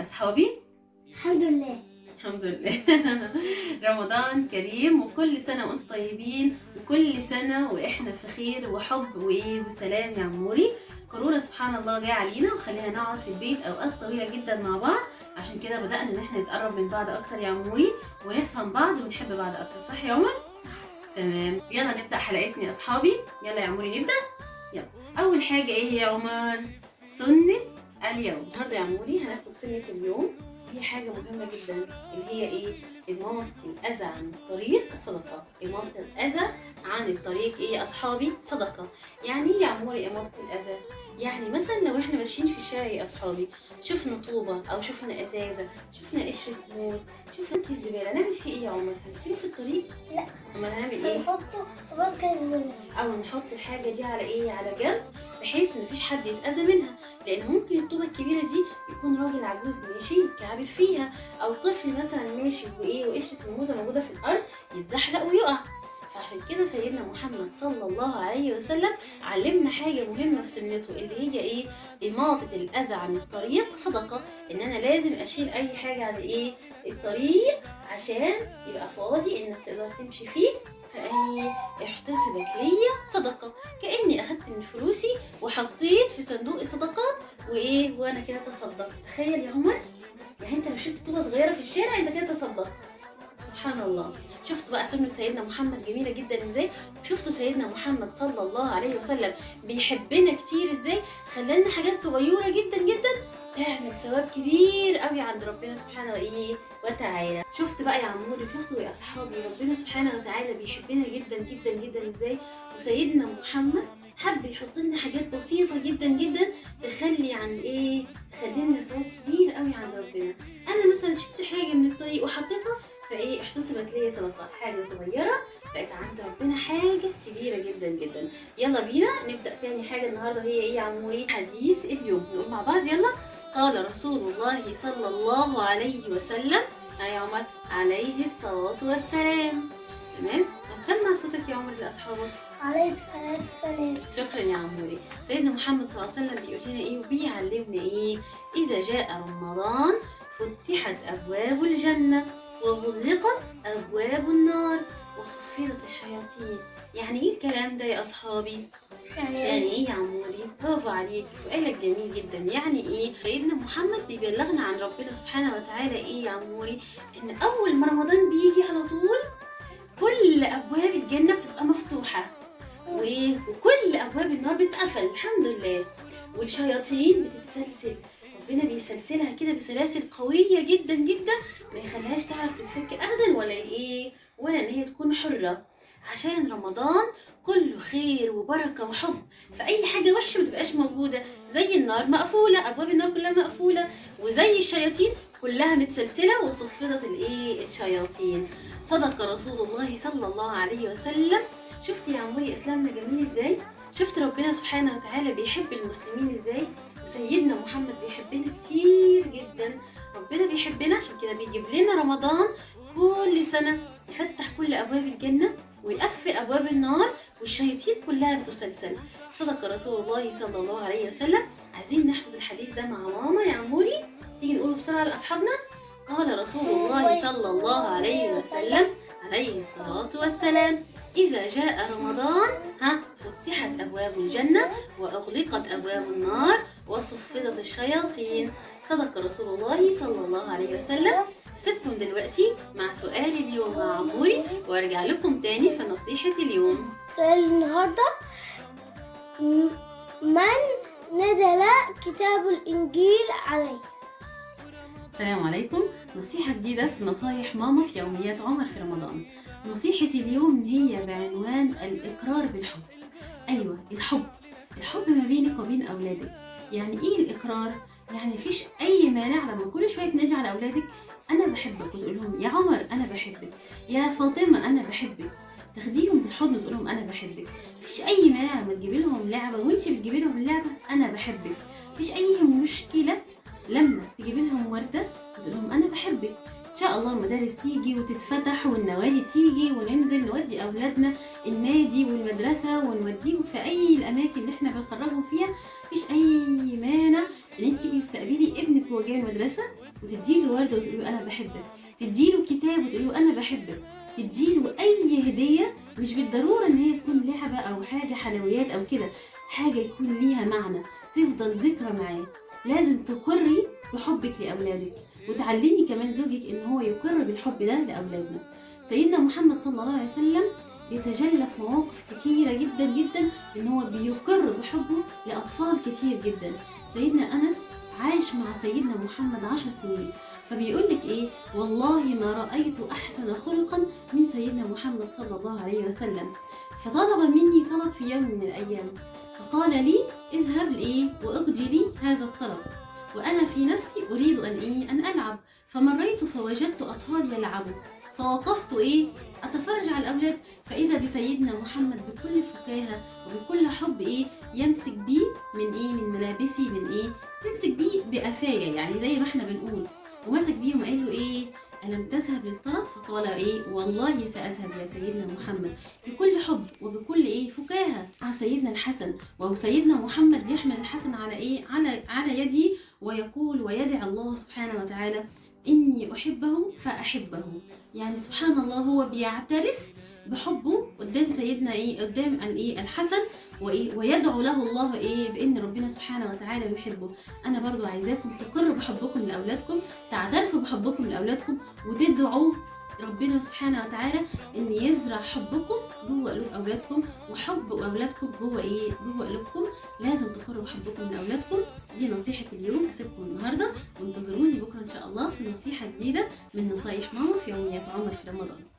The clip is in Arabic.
يا اصحابي؟ الحمد لله. الحمد لله. رمضان كريم وكل سنه وانتم طيبين، وكل سنه واحنا في خير وحب وسلام يا عموري. كورونا سبحان الله جه علينا وخلينا نقعد في البيت اوقات طويله جدا مع بعض، عشان كده بدانا ان احنا نتقرب من بعض اكتر يا عموري، ونفهم بعض ونحب بعض اكتر، صح يا عمر؟ تمام، يلا نبدا حلقتنا يا اصحابي. يلا يا عموري نبدا. يلا، اول حاجه ايه يا عمر؟ سنه اليوم. النهارده يا عموري هناخد سنه اليوم، هي حاجة مهمة جدا اللي هي ايه؟ إماطة الأذى عن الطريق صدقة. إماطة الأذى عن الطريق ايه يا أصحابي؟ صدقة. يعني ايه يا عموري إماطة الأذى؟ يعني مثلا لو احنا ماشيين في الشارع يا أصحابي، شفنا طوبة أو شفنا إزازة، شفنا قشرة موز، شفنا كيس زبالة، نعمل فيه ايه يا عمر؟ هنسيبه في الطريق؟ لا، أمال هنعمل ايه؟ نحطه في باسكت الزبالة او نحط الحاجه دي على ايه؟ على جنب، بحيث ان مفيش حد يتاذى منها، لان ممكن الطوبه الكبيره دي يكون راجل عجوز ماشي يتكعبل فيها، او طفل مثلا ماشي وقشره الموزه موجوده في الارض يتزحلق ويقع. فعشان كده سيدنا محمد صلى الله عليه وسلم علمنا حاجه مهمه في سنته، اللي هي ايه؟ اماطه الاذى عن الطريق صدقه. ان انا لازم اشيل اي حاجه عن ايه؟ الطريق، عشان يبقى فاضي الناس تقدر تمشي فيه، فايه؟ احتسبت ليا صدقه، كاني اخدت من فلوسي وحطيت في صندوق الصدقات وايه، وانا كده تصدقت. تخيل يا عمر، يعني انت لو شلت طوبه صغيره في الشارع انت كده تصدقت. سبحان الله. شفتوا بقى سنة سيدنا محمد جميلة جدا ازاي؟ وشفتوا سيدنا محمد صلى الله عليه وسلم بيحبنا كتير ازاي؟ خلالنا حاجات صغيرة جدا جدا تعمل ثواب كبير قوي عند ربنا سبحانه وتعالى. شفت بقى يا عموري، شفتوا يا اصحابي ربنا سبحانه وتعالى بيحبنا جدا جدا جدا ازاي؟ وسيدنا محمد حب يحط لنا حاجات بسيطة جدا جدا تخلي عن ايه؟ تخلي لنا ثواب كبير قوي عند ربنا. انا مثلا شفت حاجة من الطريق وحطيتها، فايه؟ احتسبت ليا صدقه. حاجه صغيره بقت عند ربنا حاجه كبيره جدا جدا. يلا بينا نبدا تاني حاجه النهارده، هي ايه يا عموري؟ حديث اليوم. نقول مع بعض يلا. قال رسول الله صلى الله عليه وسلم، يا عمر، عليه الصلاه والسلام. تمام، وتسمع صوتك يا عمر لاصحابك. عليه الصلاة والسلام. شكرا يا عموري. سيدنا محمد صلى الله عليه وسلم بيقول لنا ايه وبيعلمنا ايه؟ اذا جاء رمضان فتحت ابواب الجنه وغلقت أبواب النار وصفدت الشياطين. يعني إيه الكلام ده يا أصحابي؟ يعني إيه يا عموري؟ برافو عليك، سؤالك جميل جدا. يعني إيه؟ سيدنا محمد بيبلغنا عن ربنا سبحانه وتعالى إيه يا عموري؟ إن أول ما رمضان بيجي على طول كل أبواب الجنة بتبقى مفتوحة، وكل أبواب النار بتقفل الحمد لله، والشياطين بتتسلسل. ربنا بيسلسلها كده بسلاسل قوية جدا جدا، ما يخليهاش تعرف تتفك ابدا، ولا ايه؟ ولا ان هي تكون حرة، عشان رمضان كله خير وبركة وحب، فاي حاجة وحشة ما تبقاش موجودة. زي النار مقفولة، ابواب النار كلها مقفولة، وزي الشياطين كلها متسلسلة وصفدت الايه؟ الشياطين. صدق رسول الله صلى الله عليه وسلم. شفت يا عموري اسلامنا جميل ازاي؟ شفت ربنا سبحانه وتعالى بيحب المسلمين ازاي؟ وسيدنا محمد بيحبنا كتير جدا. ربنا بيحبنا عشان كده بيجيب لنا رمضان كل سنة، يفتح كل أبواب الجنة ويقفل أبواب النار، والشياطين كلها بتسلسل. صدق رسول الله صلى الله عليه وسلم. عايزين نحفظ الحديث ده مع ماما يا عموري، تيجي نقوله بسرعة لأصحابنا. قال رسول الله صلى الله عليه وسلم عليه الصلاة والسلام: إذا جاء رمضان فتحت أبواب الجنة وأغلقت أبواب النار وصفدت الشياطين. صدق رسول الله صلى الله عليه وسلم. سيبكم دلوقتي مع سؤال اليوم مع عموري، وارجع لكم تاني في نصيحة اليوم. سؤال النهاردة: من نزل كتاب الإنجيل عليه؟ السلام عليكم. نصيحة جديدة في نصايح ماما في يوميات عمر في رمضان. نصيحة اليوم هي بعنوان الإقرار بالحب. أيوة، الحب ما بينك وبين أولادك. يعني إيه الإقرار؟ يعني مفيش أي مانع لما كل شوية تنادي على أولادك أنا بحبك، وتقول لهم يا عمر أنا بحبك، يا فاطمة أنا بحبك، تاخديهم بالحضن وتقول لهم أنا بحبك. مفيش أي مانع لما تجيبي لهم لعبة وأنتي بتجيبي لهم اللعبة أنا بحبك. مفيش أي مشكلة لما تجيبي لهم وردة وتقول لهم أنا بحبك. إن شاء الله المدارس تيجي وتتفتح والنوادي تيجي وننزل نودي أولادنا النادي والمدرسة ونوديهم في أي الأماكن اللي إحنا بنخرجهم فيها. مفيش أي مانع إن أنتي تستقبلي ابنك وهو جاي المدرسه وتديله ورده وتقول له انا بحبك، تديله كتاب وتقول له انا بحبك، تديله اي هديه، مش بالضروره ان هي تكون لعبه او حاجه حلويات او كده، حاجه يكون ليها معنى تفضل ذكرى معاه. لازم تقري بحبك لاولادك، وتعلمي كمان زوجك ان هو يقر بالحب ده لاولادنا. سيدنا محمد صلى الله عليه وسلم بيتجلى في مواقف كتيرة جدا جدا ان هو بيقر بحبه لأطفال كتير جدا. سيدنا أنس عاش مع سيدنا محمد 10 سنين، فبيقول لك ايه؟ والله ما رأيت أحسن خلقا من سيدنا محمد صلى الله عليه وسلم. فطلب مني طلب في يوم من الأيام، فقال لي اذهب واقضي لي هذا الطلب، وأنا في نفسي أريد أن ألعب. فمريت فوجدت أطفال يلعبوا، فوقفت أتفرج على الأولاد، فإذا بسيدنا محمد بكل فكاهة وبكل حب يمسك بيه من ملابسي، يمسك بيه بقفايا، يعني زي ما احنا بنقول، ومسك بيه وقال له ألم تذهب للطلب؟ فقال والله سأذهب يا سيدنا محمد، بكل حب وبكل فكاهة مع سيدنا الحسن. وسيدنا محمد يحمل الحسن على يده ويقول ويدعي الله سبحانه وتعالى إني أحبه فأحبه. يعني سبحان الله، هو بيعترف بحبه قدام سيدنا قدام الحسن، ويدعو له الله بان ربنا سبحانه وتعالى يحبه. انا برضو عايزاكم تقروا بحبكم لاولادكم، تعترفوا بحبكم لاولادكم، وتدعوا ربنا سبحانه وتعالى ان يزرع حبكم جوه قلوب اولادكم، وحب اولادكم جوه قلوبكم. لازم تقروا بحبكم لاولادكم. دي نصيحه اليوم، اسيبكم النهارده وانتظروني بكره ان شاء الله في نصيحه جديده من نصايح ماما في يوميات عمر في رمضان.